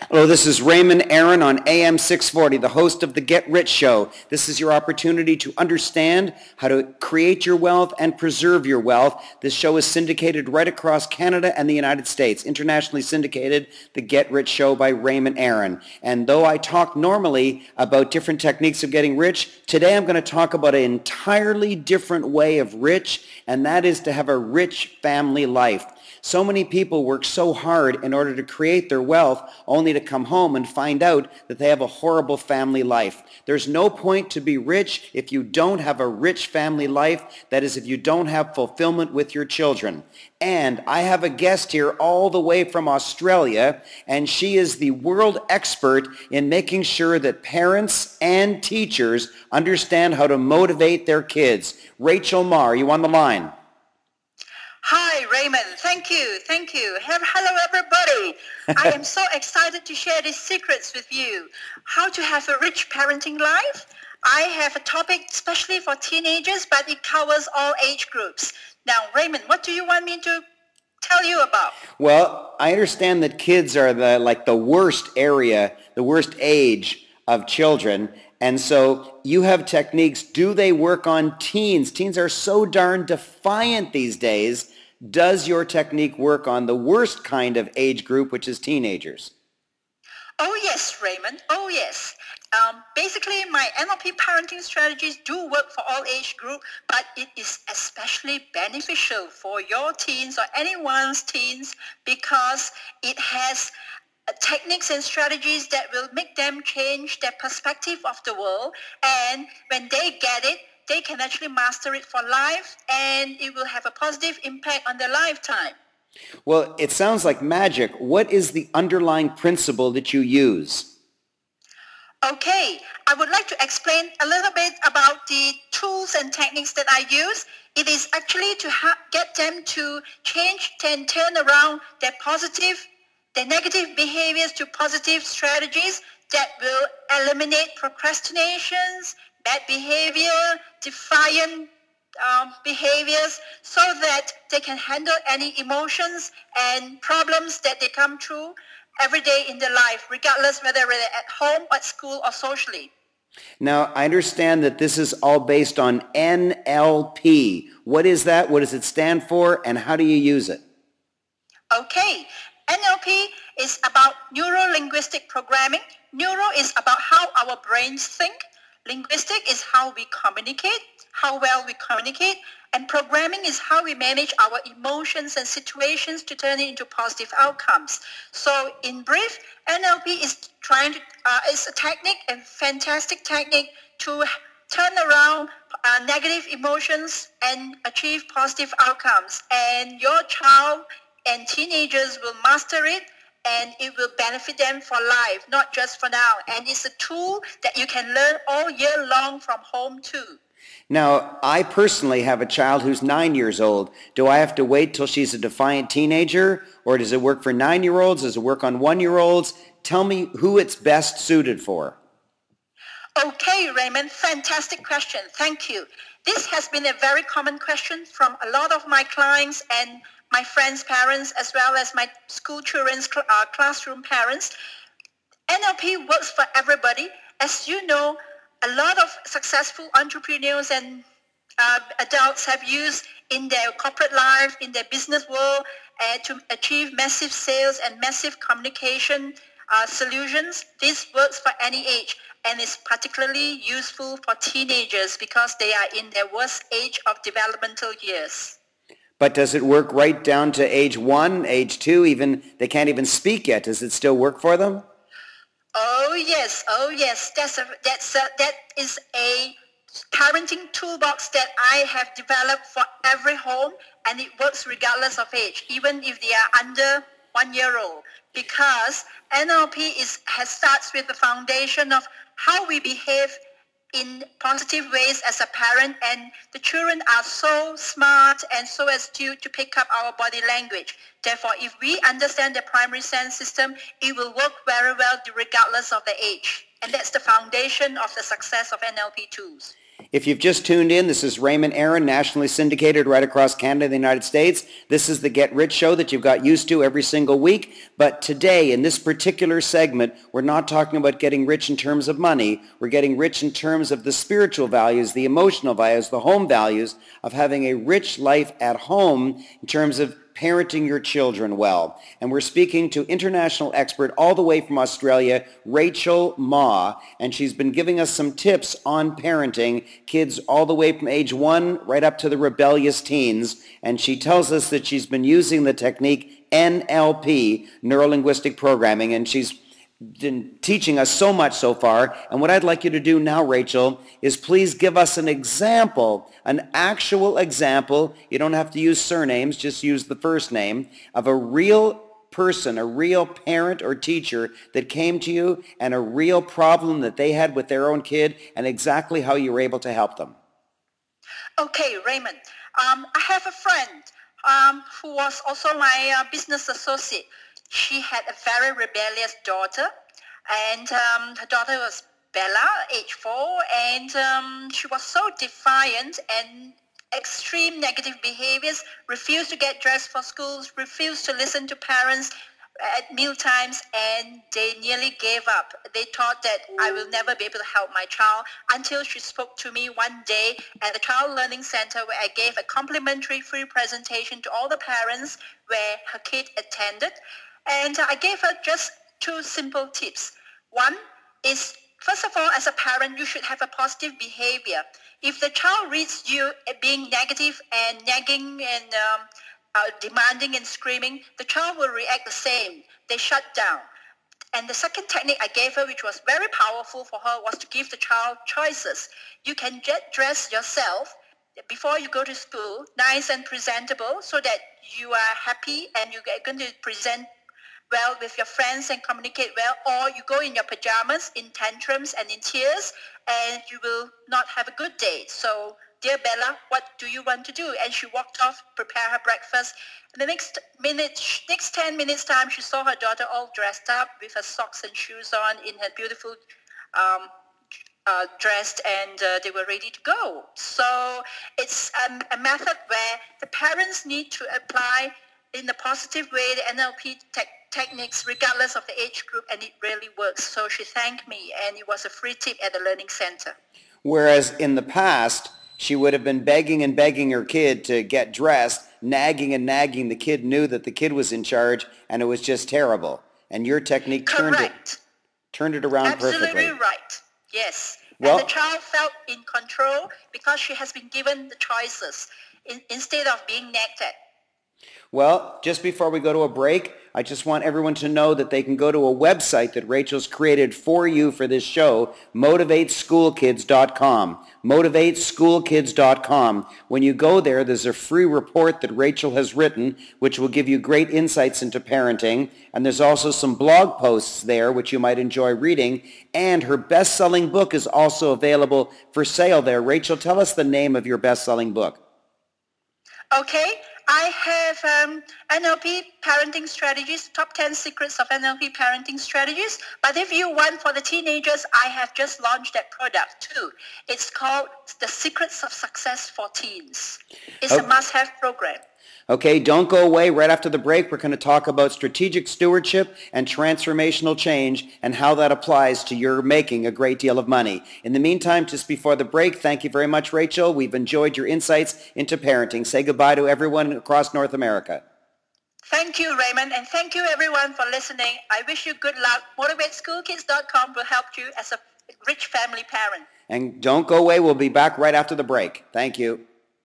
Hello, this is Raymond Aaron on AM 640, the host of the Get Rich Show. This is your opportunity to understand how to create your wealth and preserve your wealth. This show is syndicated right across Canada and the United States. Internationally syndicated, the Get Rich Show by Raymond Aaron. And though I talk normally about different techniques of getting rich, today I'm going to talk about an entirely different way of rich, and that is to have a rich family life. So many people work so hard in order to create their wealth only to come home and find out that they have a horrible family life. There's no point to be rich if you don't have a rich family life. That is, if you don't have fulfillment with your children. And I have a guest here all the way from Australia, and she is the world expert in making sure that parents and teachers understand how to motivate their kids. Rachael, are you on the line? Hi, Raymond. Thank you. Thank you. Hello, everybody. I am so excited to share these secrets with you. How to have a rich parenting life. I have a topic especially for teenagers, but it covers all age groups. Now, Raymond, what do you want me to tell you about? Well, I understand that kids are the worst area, the worst age of children. And so you have techniques. Do they work on teens? Teens are so darn defiant these days. Does your technique work on the worst kind of age group, which is teenagers? Oh, yes, Raymond. Oh, yes. Basically, my NLP parenting strategies do work for all age group, but it is especially beneficial for your teens or anyone's teens because it has techniques and strategies that will make them change their perspective of the world, and when they get it, they can actually master it for life, and it will have a positive impact on their lifetime. Well, it sounds like magic. What is the underlying principle that you use? Okay, I would like to explain a little bit about the tools and techniques that I use. It is actually to get them to change and turn around their negative behaviors to positive strategies that will eliminate procrastinations, bad behavior, defiant behaviors, so that they can handle any emotions and problems that they come through every day in their life, regardless whether they're at home, at school, or socially. Now, I understand that this is all based on NLP. What is that? What does it stand for? And how do you use it? Okay. NLP is about neuro-linguistic programming. Neuro is about how our brains think. Linguistic is how we communicate, how well we communicate. And programming is how we manage our emotions and situations to turn it into positive outcomes. So in brief, NLP is is a technique, a fantastic technique to turn around negative emotions and achieve positive outcomes. And your child and teenagers will master it, and it will benefit them for life, not just for now. And it's a tool that you can learn all year long from home too. Now, I personally have a child who's 9 years old. Do I have to wait till she's a defiant teenager, or does it work for 9-year-olds? Does it work on 1-year-olds? Tell me who it's best suited for. Okay, Raymond, fantastic question. Thank you. This has been a very common question from a lot of my clients and my friends' parents, as well as my school children's classroom parents. NLP works for everybody. As you know, a lot of successful entrepreneurs and adults have used in their corporate life, in their business world, to achieve massive sales and massive communication solutions. This works for any age, and is particularly useful for teenagers because they are in their worst age of developmental years. But does it work right down to age 1, age 2, even they can't even speak yet? Does it still work for them? Oh yes, oh yes. That is a parenting toolbox that I have developed for every home, and it works regardless of age, even if they are under 1 year old, because NLP starts with the foundation of how we behave in positive ways as a parent, and the children are so smart and so astute to pick up our body language. Therefore, if we understand the primary sense system, it will work very well regardless of the age. And that's the foundation of the success of NLP tools. If you've just tuned in, this is Raymond Aaron, nationally syndicated right across Canada and the United States. This is the Get Rich Show that you've got used to every single week. But today, in this particular segment, we're not talking about getting rich in terms of money. We're getting rich in terms of the spiritual values, the emotional values, the home values of having a rich life at home in terms of parenting your children well. And we're speaking to international expert all the way from Australia, Rachael Ma, and she's been giving us some tips on parenting kids all the way from age 1 right up to the rebellious teens. And she tells us that she's been using the technique NLP, neuro-linguistic programming, and she's been teaching us so much so far. And what I'd like you to do now, Rachael, is please give us an example, an actual example. You don't have to use surnames, just use the first name of a real person, a real parent or teacher that came to you and a real problem that they had with their own kid and exactly how you were able to help them. Okay, Raymond. I have a friend who was also my business associate. She had a very rebellious daughter, and her daughter was Bella, age 4, and she was so defiant and extreme negative behaviors, refused to get dressed for schools, refused to listen to parents at meal times, and they nearly gave up. They thought that I will never be able to help my child until she spoke to me one day at the Child Learning Center where I gave a complimentary free presentation to all the parents where her kid attended. And I gave her just 2 simple tips. One is, first of all, as a parent, you should have a positive behavior. If the child reads you being negative and nagging and demanding and screaming, the child will react the same. They shut down. And the second technique I gave her, which was very powerful for her, was to give the child choices. You can get dressed yourself before you go to school, nice and presentable, so that you are happy and you're going to present well with your friends and communicate well, or you go in your pajamas in tantrums and in tears and you will not have a good day. So, dear Bella, what do you want to do? And she walked off, prepare her breakfast. And the next 10 minutes time, she saw her daughter all dressed up with her socks and shoes on in her beautiful dressed, and they were ready to go. So it's a method where the parents need to apply in a positive way the NLP techniques regardless of the age group, and it really works. So she thanked me, and it was a free tip at the learning center. Whereas in the past, she would have been begging and begging her kid to get dressed, nagging and nagging. The kid knew that the kid was in charge, and it was just terrible. And your technique turned it around Absolutely perfectly. Right. Yes. Well, and the child felt in control because she has been given the choices instead of being nagged at. Well, just before we go to a break, I just want everyone to know that they can go to a website that Rachael's created for you for this show, motivateschoolkids.com. motivateschoolkids.com. When you go there, there's a free report that Rachael has written, which will give you great insights into parenting. And there's also some blog posts there, which you might enjoy reading. And her best-selling book is also available for sale there. Rachael, tell us the name of your best-selling book. Okay. I have NLP parenting strategies, top 10 secrets of NLP parenting strategies. But if you want for the teenagers, I have just launched that product too. It's called The Secrets of Success for Teens. It's a must-have program. Okay, don't go away. Right after the break, we're going to talk about strategic stewardship and transformational change and how that applies to your making a great deal of money. In the meantime, just before the break, thank you very much, Rachael. We've enjoyed your insights into parenting. Say goodbye to everyone across North America. Thank you, Raymond, and thank you, everyone, for listening. I wish you good luck. MotivateSchoolKids.com will help you as a rich family parent. And don't go away. We'll be back right after the break. Thank you.